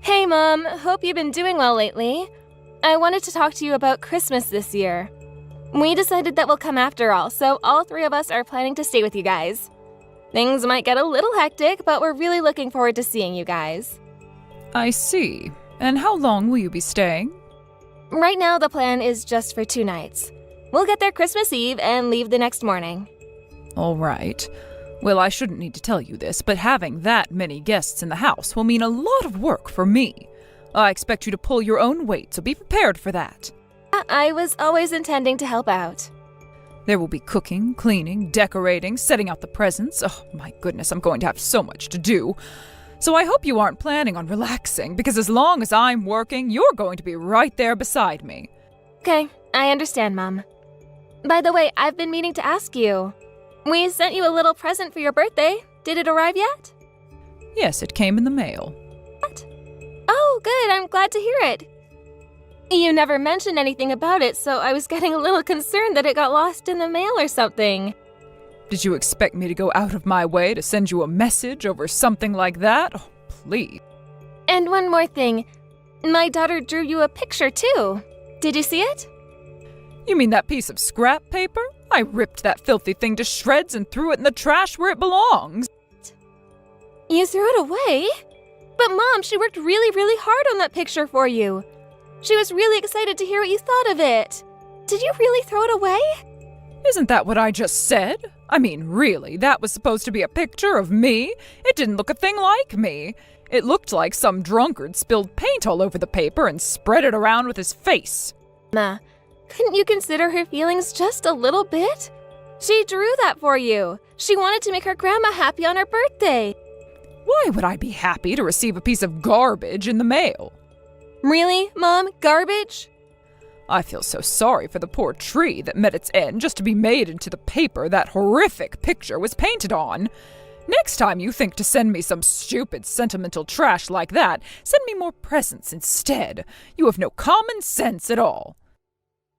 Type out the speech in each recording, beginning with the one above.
Hey, Mom. Hope you've been doing well lately. I wanted to talk to you about Christmas this year. We decided that we'll come after all, so all three of us are planning to stay with you guys. Things might get a little hectic, but we're really looking forward to seeing you guys. I see. And how long will you be staying? Right now, the plan is just for 2 nights. We'll get there Christmas Eve and leave the next morning. All right. Well, I shouldn't need to tell you this, but having that many guests in the house will mean a lot of work for me. I expect you to pull your own weight, so be prepared for that. I was always intending to help out. There will be cooking, cleaning, decorating, setting out the presents. Oh, my goodness, I'm going to have so much to do. So I hope you aren't planning on relaxing, because as long as I'm working, you're going to be right there beside me. Okay, I understand, Mom. By the way, I've been meaning to ask you. We sent you a little present for your birthday. Did it arrive yet? Yes, it came in the mail. What? Oh, good. I'm glad to hear it. You never mentioned anything about it, so I was getting a little concerned that it got lost in the mail or something. Did you expect me to go out of my way to send you a message over something like that? Oh, please. And one more thing. My daughter drew you a picture, too. Did you see it? You mean that piece of scrap paper? I ripped that filthy thing to shreds and threw it in the trash where it belongs. You threw it away? But Mom, she worked really, really hard on that picture for you. She was really excited to hear what you thought of it. Did you really throw it away? Isn't that what I just said? I mean, really, that was supposed to be a picture of me? It didn't look a thing like me. It looked like some drunkard spilled paint all over the paper and spread it around with his face. Ma, couldn't you consider her feelings just a little bit? She drew that for you. She wanted to make her grandma happy on her birthday. Why would I be happy to receive a piece of garbage in the mail? Really, Mom? Garbage? I feel so sorry for the poor tree that met its end just to be made into the paper that horrific picture was painted on. Next time you think to send me some stupid sentimental trash like that, send me more presents instead. You have no common sense at all.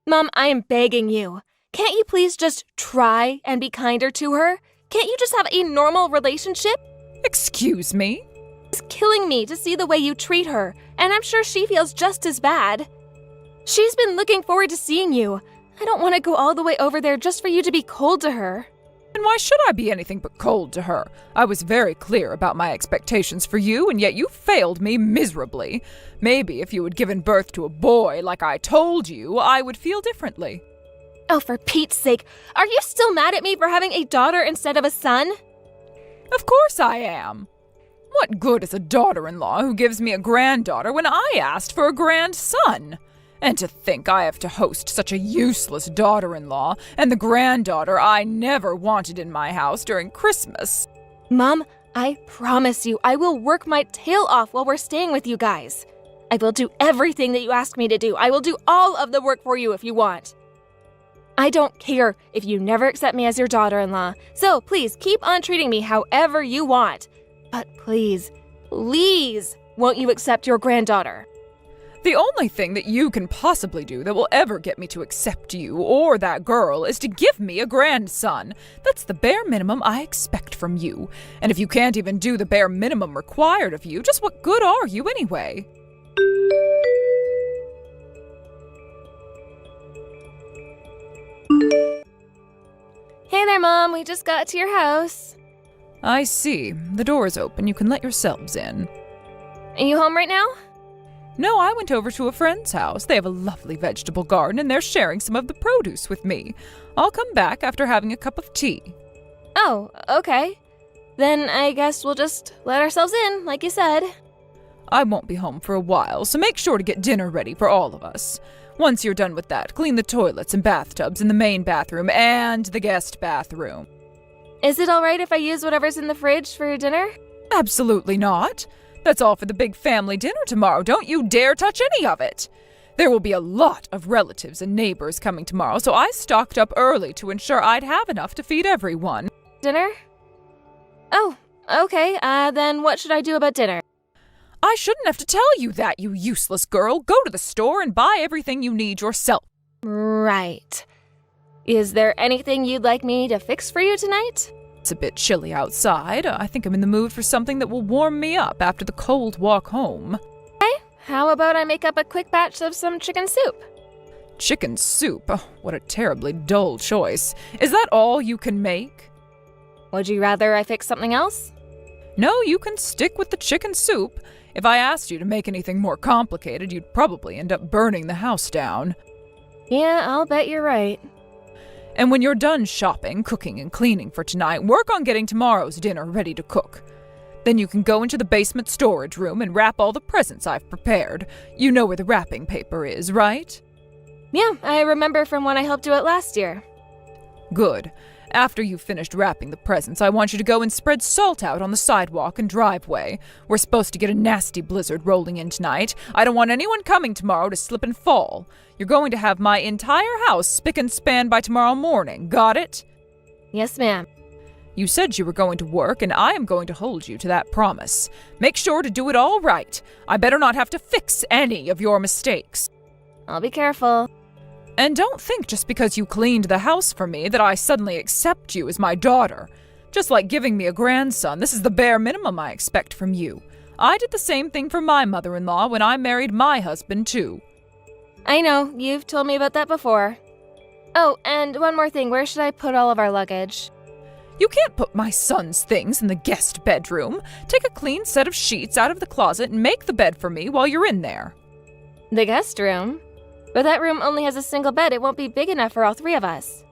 Mom, I am begging you. Can't you please just try and be kinder to her? Can't you just have a normal relationship? Excuse me? It's killing me to see the way you treat her, and I'm sure she feels just as bad. She's been looking forward to seeing you. I don't want to go all the way over there just for you to be cold to her. And why should I be anything but cold to her? I was very clear about my expectations for you, and yet you failed me miserably. Maybe if you had given birth to a boy like I told you, I would feel differently. Oh, for Pete's sake, are you still mad at me for having a daughter instead of a son? Of course I am. What good is a daughter-in-law who gives me a granddaughter when I asked for a grandson? And to think I have to host such a useless daughter-in-law and the granddaughter I never wanted in my house during Christmas. Mom, I promise you I will work my tail off while we're staying with you guys. I will do everything that you ask me to do. I will do all of the work for you if you want. I don't care if you never accept me as your daughter-in-law, so please keep on treating me however you want. But please, please, won't you accept your granddaughter? The only thing that you can possibly do that will ever get me to accept you or that girl is to give me a grandson. That's the bare minimum I expect from you. And if you can't even do the bare minimum required of you, just what good are you anyway? Hey there, Mom. We just got to your house. I see. The door is open. You can let yourselves in. Are you home right now? No, I went over to a friend's house. They have a lovely vegetable garden, and they're sharing some of the produce with me. I'll come back after having a cup of tea. Oh, okay. Then I guess we'll just let ourselves in, like you said. I won't be home for a while, so make sure to get dinner ready for all of us. Once you're done with that, clean the toilets and bathtubs in the main bathroom and the guest bathroom. Is it all right if I use whatever's in the fridge for dinner? Absolutely not. That's all for the big family dinner tomorrow. Don't you dare touch any of it. There will be a lot of relatives and neighbors coming tomorrow, so I stocked up early to ensure I'd have enough to feed everyone. Dinner? Oh, okay. Then what should I do about dinner? I shouldn't have to tell you that, you useless girl. Go to the store and buy everything you need yourself. Right. Is there anything you'd like me to fix for you tonight? It's a bit chilly outside. I think I'm in the mood for something that will warm me up after the cold walk home. How about I make up a quick batch of some chicken soup? Chicken soup? Oh, what a terribly dull choice. Is that all you can make? Would you rather I fix something else? No, you can stick with the chicken soup. If I asked you to make anything more complicated, you'd probably end up burning the house down. Yeah, I'll bet you're right. And when you're done shopping, cooking, and cleaning for tonight, work on getting tomorrow's dinner ready to cook. Then you can go into the basement storage room and wrap all the presents I've prepared. You know where the wrapping paper is, right? Yeah, I remember from when I helped you out last year. Good. After you've finished wrapping the presents, I want you to go and spread salt out on the sidewalk and driveway. We're supposed to get a nasty blizzard rolling in tonight. I don't want anyone coming tomorrow to slip and fall. You're going to have my entire house spick and span by tomorrow morning. Got it? Yes, ma'am. You said you were going to work, and I am going to hold you to that promise. Make sure to do it all right. I better not have to fix any of your mistakes. I'll be careful. And don't think just because you cleaned the house for me that I suddenly accept you as my daughter. Just like giving me a grandson, this is the bare minimum I expect from you. I did the same thing for my mother-in-law when I married my husband, too. I know, you've told me about that before. Oh, and one more thing, where should I put all of our luggage? You can't put my son's things in the guest bedroom. Take a clean set of sheets out of the closet and make the bed for me while you're in there. The guest room? But that room only has a single bed. It won't be big enough for all three of us.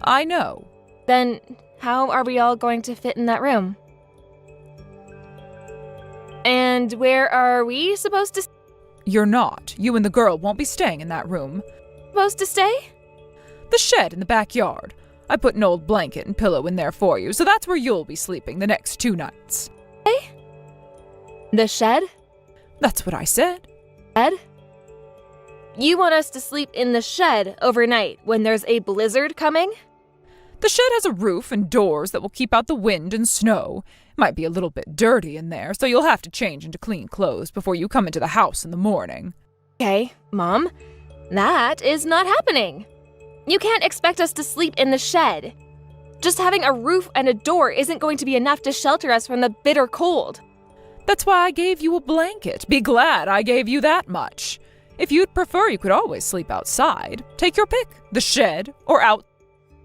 I know. Then how are we all going to fit in that room? And where are we supposed to You're not. You and the girl won't be staying in that room. stay? The shed in the backyard. I put an old blanket and pillow in there for you, so that's where you'll be sleeping the next 2 nights. The shed? That's what I said. Shed? You want us to sleep in the shed overnight when there's a blizzard coming? The shed has a roof and doors that will keep out the wind and snow. It might be a little bit dirty in there, so you'll have to change into clean clothes before you come into the house in the morning. Okay, Mom, that is not happening. You can't expect us to sleep in the shed. Just having a roof and a door isn't going to be enough to shelter us from the bitter cold. That's why I gave you a blanket. Be glad I gave you that much. If you'd prefer, you could always sleep outside. Take your pick, the shed or out.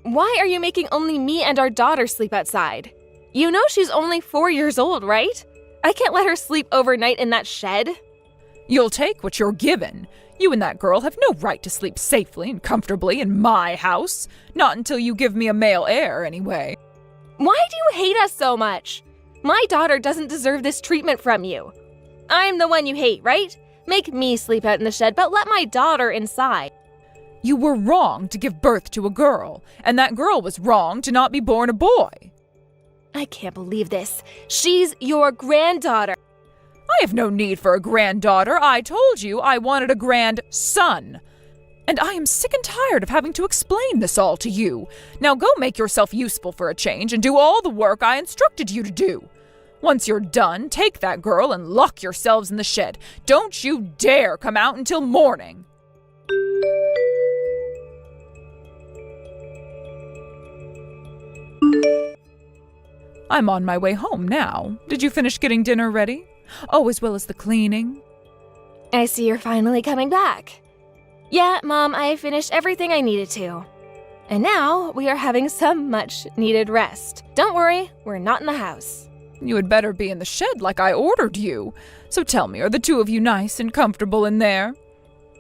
Why are you making only me and our daughter sleep outside? You know she's only 4 years old, right? I can't let her sleep overnight in that shed. You'll take what you're given. You and that girl have no right to sleep safely and comfortably in my house. Not until you give me a male heir, anyway. Why do you hate us so much? My daughter doesn't deserve this treatment from you. I'm the one you hate, right? Make me sleep out in the shed, but let my daughter inside. You were wrong to give birth to a girl, and that girl was wrong to not be born a boy. I can't believe this. She's your granddaughter. I have no need for a granddaughter. I told you I wanted a grandson. And I am sick and tired of having to explain this all to you. Now go make yourself useful for a change and do all the work I instructed you to do. Once you're done, take that girl and lock yourselves in the shed. Don't you dare come out until morning. I'm on my way home now. Did you finish getting dinner ready? Oh, as well as the cleaning? I see you're finally coming back. Yeah, Mom, I finished everything I needed to. And now we are having some much-needed rest. Don't worry, we're not in the house. You had better be in the shed like I ordered you. So tell me, are the two of you nice and comfortable in there?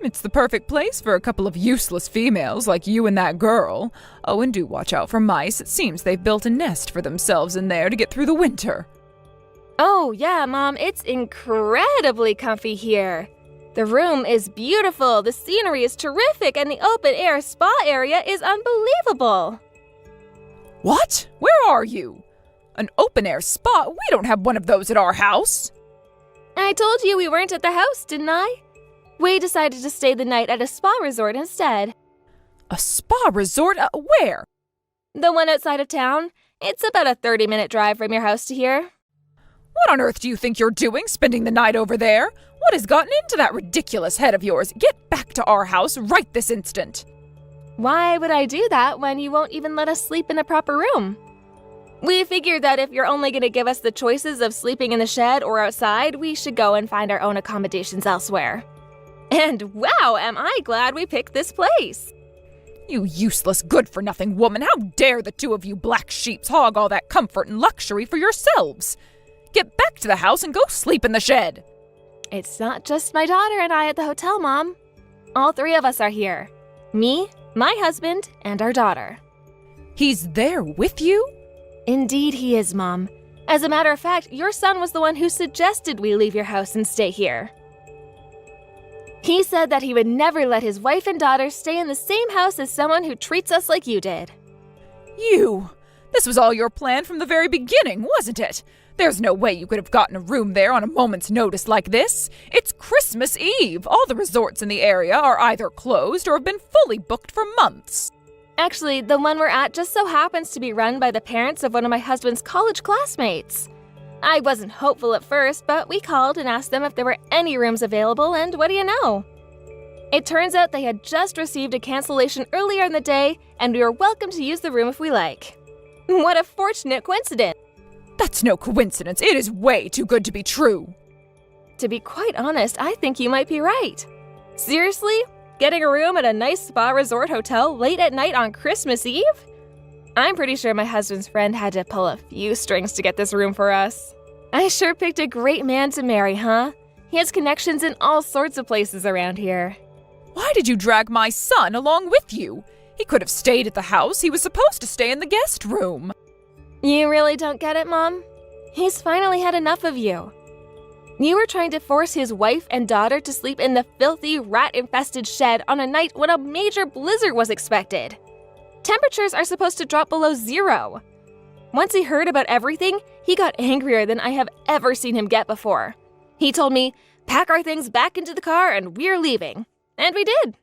It's the perfect place for a couple of useless females like you and that girl. Oh, and do watch out for mice. It seems they've built a nest for themselves in there to get through the winter. Oh, yeah, Mom, it's incredibly comfy here. The room is beautiful, the scenery is terrific, and the open-air spa area is unbelievable. What? Where are you? An open-air spa? We don't have one of those at our house. I told you we weren't at the house, didn't I? We decided to stay the night at a spa resort instead. A spa resort? Where? The one outside of town. It's about a 30-minute drive from your house to here. What on earth do you think you're doing, spending the night over there? What has gotten into that ridiculous head of yours? Get back to our house right this instant. Why would I do that when you won't even let us sleep in a proper room? We figured that if you're only going to give us the choices of sleeping in the shed or outside, we should go and find our own accommodations elsewhere. And wow, am I glad we picked this place! You useless, good-for-nothing woman, how dare the two of you black sheeps hog all that comfort and luxury for yourselves? Get back to the house and go sleep in the shed! It's not just my daughter and I at the hotel, Mom. All three of us are here. Me, my husband, and our daughter. He's there with you? Indeed he is, Mom. As a matter of fact, your son was the one who suggested we leave your house and stay here. He said that he would never let his wife and daughter stay in the same house as someone who treats us like you did. You! This was all your plan from the very beginning, wasn't it? There's no way you could have gotten a room there on a moment's notice like this. It's Christmas Eve. All the resorts in the area are either closed or have been fully booked for months. Actually, the one we're at just so happens to be run by the parents of one of my husband's college classmates. I wasn't hopeful at first, but we called and asked them if there were any rooms available, and what do you know? It turns out they had just received a cancellation earlier in the day, and we were welcome to use the room if we like. What a fortunate coincidence! That's no coincidence. It is way too good to be true. To be quite honest, I think you might be right. Seriously? Getting a room at a nice spa resort hotel late at night on Christmas Eve? I'm pretty sure my husband's friend had to pull a few strings to get this room for us. I sure picked a great man to marry, huh? He has connections in all sorts of places around here. Why did you drag my son along with you? He could have stayed at the house. He was supposed to stay in the guest room. You really don't get it, Mom? He's finally had enough of you. You were trying to force his wife and daughter to sleep in the filthy, rat-infested shed on a night when a major blizzard was expected. Temperatures are supposed to drop below 0. Once he heard about everything, he got angrier than I have ever seen him get before. He told me, "Pack our things back into the car and we're leaving." And we did.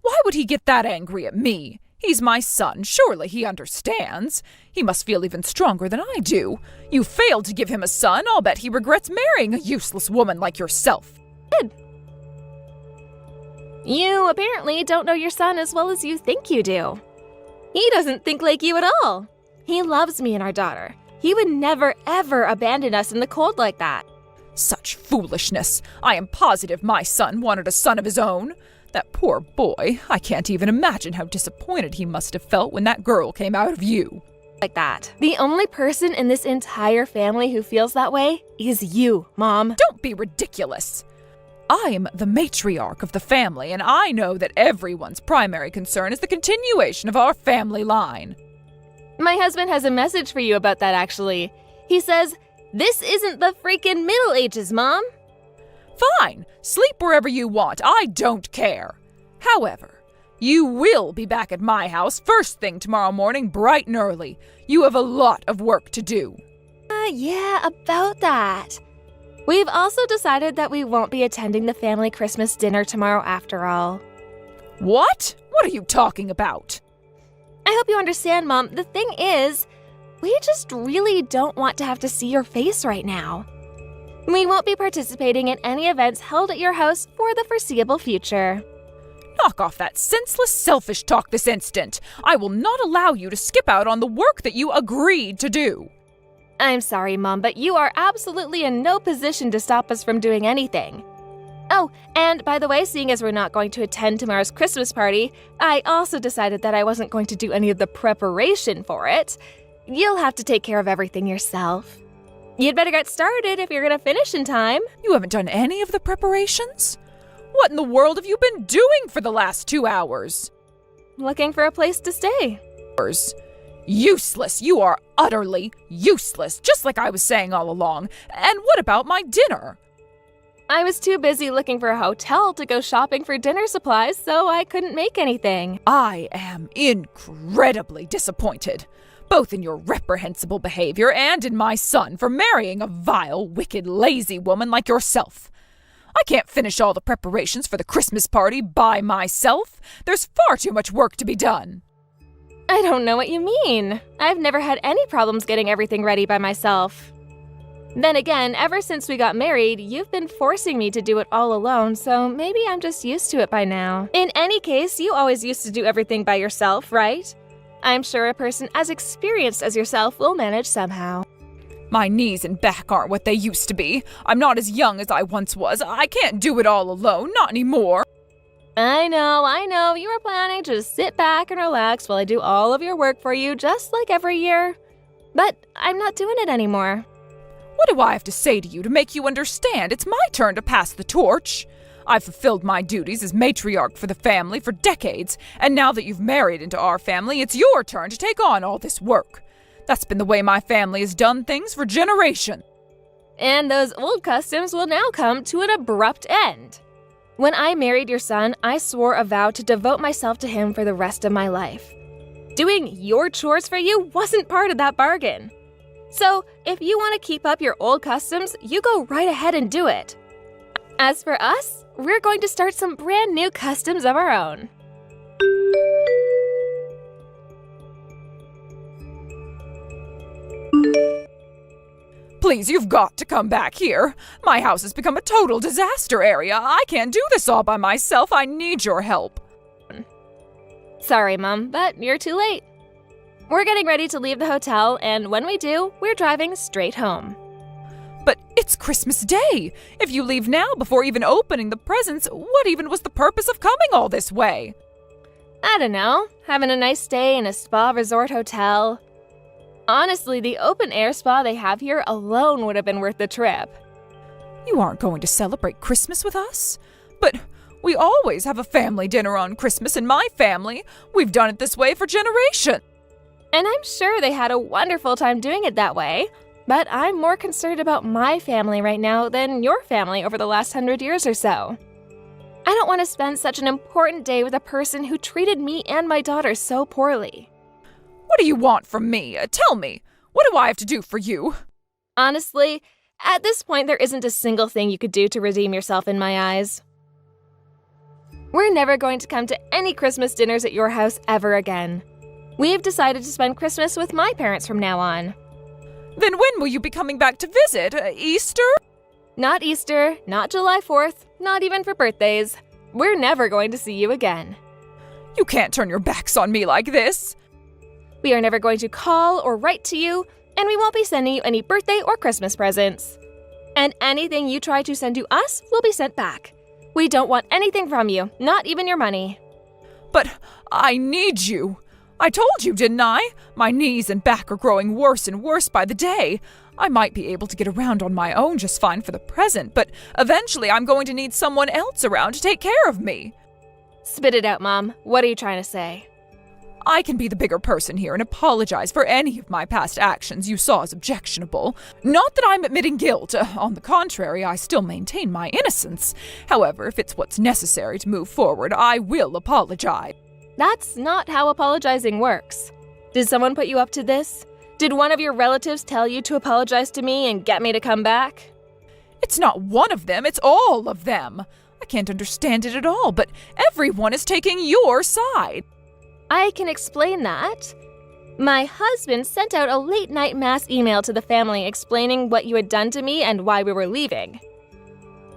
Why would he get that angry at me? He's my son. Surely he understands. He must feel even stronger than I do. You failed to give him a son. I'll bet he regrets marrying a useless woman like yourself. Good. You apparently don't know your son as well as you think you do. He doesn't think like you at all. He loves me and our daughter. He would never, ever abandon us in the cold like that. Such foolishness. I am positive my son wanted a son of his own. That poor boy. I can't even imagine how disappointed he must have felt when that girl came out of you. Like that. The only person in this entire family who feels that way is you, Mom. Don't be ridiculous. I am the matriarch of the family, and I know that everyone's primary concern is the continuation of our family line. My husband has a message for you about that, actually. He says, "This isn't the freaking Middle Ages, Mom." Fine. Sleep wherever you want. I don't care. However, you will be back at my house first thing tomorrow morning, bright and early. You have a lot of work to do. Yeah, about that. We've also decided that we won't be attending the family Christmas dinner tomorrow after all. What? What are you talking about? I hope you understand, Mom. The thing is, we just really don't want to have to see your face right now. We won't be participating in any events held at your house for the foreseeable future. Knock off that senseless, selfish talk this instant. I will not allow you to skip out on the work that you agreed to do. I'm sorry, Mom, but you are absolutely in no position to stop us from doing anything. Oh, and by the way, seeing as we're not going to attend tomorrow's Christmas party, I also decided that I wasn't going to do any of the preparation for it. You'll have to take care of everything yourself. You'd better get started if you're going to finish in time. You haven't done any of the preparations? What in the world have you been doing for the last 2 hours? Looking for a place to stay. Useless. You are utterly useless, just like I was saying all along. And what about my dinner? I was too busy looking for a hotel to go shopping for dinner supplies, so I couldn't make anything. I am incredibly disappointed, both in your reprehensible behavior and in my son for marrying a vile, wicked, lazy woman like yourself. I can't finish all the preparations for the Christmas party by myself. There's far too much work to be done. I don't know what you mean. I've never had any problems getting everything ready by myself. Then again, ever since we got married, you've been forcing me to do it all alone, so maybe I'm just used to it by now. In any case, you always used to do everything by yourself, right? I'm sure a person as experienced as yourself will manage somehow. My knees and back aren't what they used to be. I'm not as young as I once was. I can't do it all alone, not anymore. I know. You were planning to just sit back and relax while I do all of your work for you, just like every year. But I'm not doing it anymore. What do I have to say to you to make you understand? It's my turn to pass the torch. I've fulfilled my duties as matriarch for the family for decades, and now that you've married into our family, it's your turn to take on all this work. That's been the way my family has done things for generations. And those old customs will now come to an abrupt end. When I married your son, I swore a vow to devote myself to him for the rest of my life. Doing your chores for you wasn't part of that bargain. So, if you want to keep up your old customs, you go right ahead and do it. As for us, we're going to start some brand new customs of our own. Please, you've got to come back here. My house has become a total disaster area. I can't do this all by myself. I need your help. Sorry, Mom, but you're too late. We're getting ready to leave the hotel, and when we do, we're driving straight home. But it's Christmas Day. If you leave now before even opening the presents, what even was the purpose of coming all this way? I don't know, having a nice stay in a spa resort hotel. Honestly, the open-air spa they have here alone would have been worth the trip. You aren't going to celebrate Christmas with us? But we always have a family dinner on Christmas in my family. We've done it this way for generations. And I'm sure they had a wonderful time doing it that way. But I'm more concerned about my family right now than your family over the last 100 years or so. I don't want to spend such an important day with a person who treated me and my daughter so poorly. What do you want from me? Tell me. What do I have to do for you? Honestly, at this point, there isn't a single thing you could do to redeem yourself in my eyes. We're never going to come to any Christmas dinners at your house ever again. We've decided to spend Christmas with my parents from now on. Then when will you be coming back to visit? Easter? Not Easter, not July 4th, not even for birthdays. We're never going to see you again. You can't turn your backs on me like this. We are never going to call or write to you, and we won't be sending you any birthday or Christmas presents. And anything you try to send to us will be sent back. We don't want anything from you, not even your money. But I need you. I told you, didn't I? My knees and back are growing worse and worse by the day. I might be able to get around on my own just fine for the present, but eventually I'm going to need someone else around to take care of me. Spit it out, Mom. What are you trying to say? I can be the bigger person here and apologize for any of my past actions you saw as objectionable. Not that I'm admitting guilt. On the contrary, I still maintain my innocence. However, if it's what's necessary to move forward, I will apologize. That's not how apologizing works. Did someone put you up to this? Did one of your relatives tell you to apologize to me and get me to come back? It's not one of them, it's all of them. I can't understand it at all, but everyone is taking your side. I can explain that. My husband sent out a late-night mass email to the family explaining what you had done to me and why we were leaving.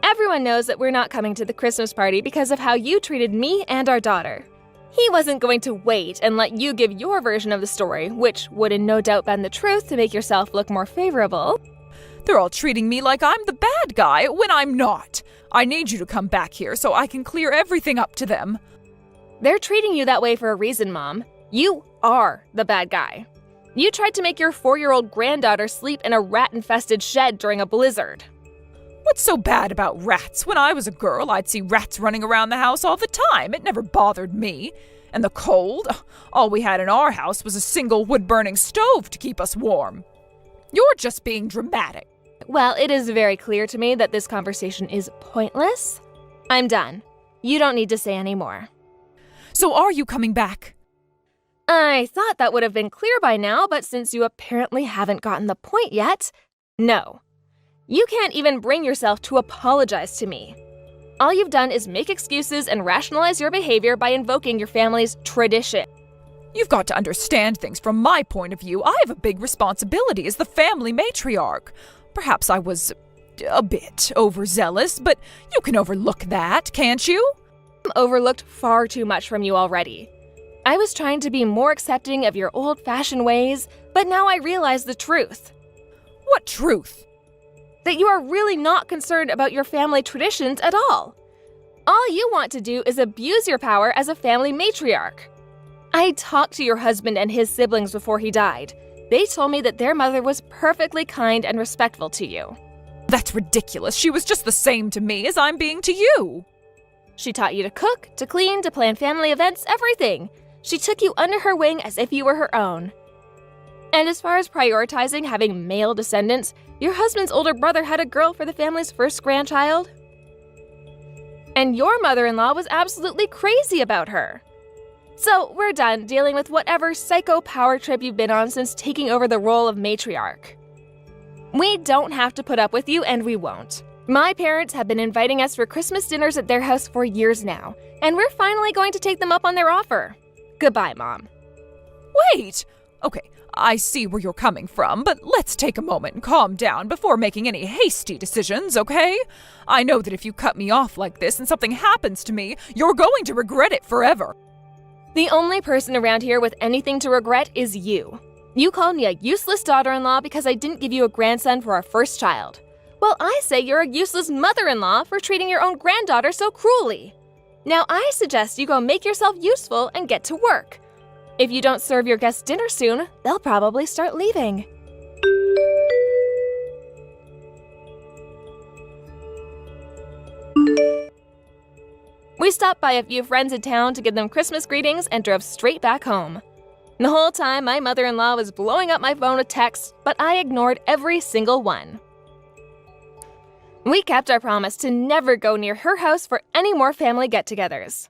Everyone knows that we're not coming to the Christmas party because of how you treated me and our daughter. He wasn't going to wait and let you give your version of the story, which would in no doubt bend the truth to make yourself look more favorable. They're all treating me like I'm the bad guy when I'm not. I need you to come back here so I can clear everything up to them. They're treating you that way for a reason, Mom. You are the bad guy. You tried to make your 4-year-old granddaughter sleep in a rat-infested shed during a blizzard. What's so bad about rats? When I was a girl, I'd see rats running around the house all the time. It never bothered me. And the cold? All we had in our house was a single wood-burning stove to keep us warm. You're just being dramatic. Well, it is very clear to me that this conversation is pointless. I'm done. You don't need to say any more. So are you coming back? I thought that would have been clear by now, but since you apparently haven't gotten the point yet, no. You can't even bring yourself to apologize to me. All you've done is make excuses and rationalize your behavior by invoking your family's tradition. You've got to understand things from my point of view. I have a big responsibility as the family matriarch. Perhaps I was a bit overzealous, but you can overlook that, can't you? I've overlooked far too much from you already. I was trying to be more accepting of your old-fashioned ways, but now I realize the truth. What truth? That you are really not concerned about your family traditions at all. All you want to do is abuse your power as a family matriarch. I talked to your husband and his siblings before he died. They told me that their mother was perfectly kind and respectful to you. That's ridiculous. She was just the same to me as I'm being to you. She taught you to cook, to clean, to plan family events, everything. She took you under her wing as if you were her own. And as far as prioritizing having male descendants, your husband's older brother had a girl for the family's first grandchild. And your mother-in-law was absolutely crazy about her. So we're done dealing with whatever psycho power trip you've been on since taking over the role of matriarch. We don't have to put up with you, and we won't. My parents have been inviting us for Christmas dinners at their house for years now, and we're finally going to take them up on their offer. Goodbye, Mom. Wait! Okay, I see where you're coming from, but let's take a moment and calm down before making any hasty decisions, okay? I know that if you cut me off like this and something happens to me, you're going to regret it forever. The only person around here with anything to regret is you. You called me a useless daughter-in-law because I didn't give you a grandson for our first child. Well, I say you're a useless mother-in-law for treating your own granddaughter so cruelly. Now I suggest you go make yourself useful and get to work. If you don't serve your guests dinner soon, they'll probably start leaving. We stopped by a few friends in town to give them Christmas greetings and drove straight back home. The whole time, my mother-in-law was blowing up my phone with texts, but I ignored every single one. We kept our promise to never go near her house for any more family get-togethers.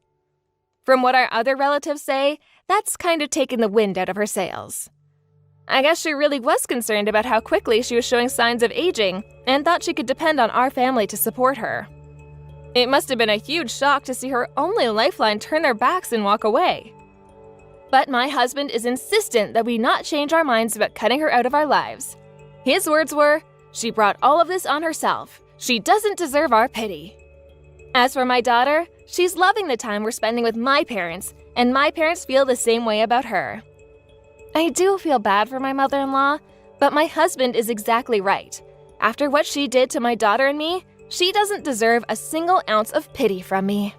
From what our other relatives say, that's kind of taken the wind out of her sails. I guess she really was concerned about how quickly she was showing signs of aging and thought she could depend on our family to support her. It must have been a huge shock to see her only lifeline turn their backs and walk away. But my husband is insistent that we not change our minds about cutting her out of our lives. His words were, "She brought all of this on herself. She doesn't deserve our pity." As for my daughter, she's loving the time we're spending with my parents, and my parents feel the same way about her. I do feel bad for my mother-in-law, but my husband is exactly right. After what she did to my daughter and me, she doesn't deserve a single ounce of pity from me.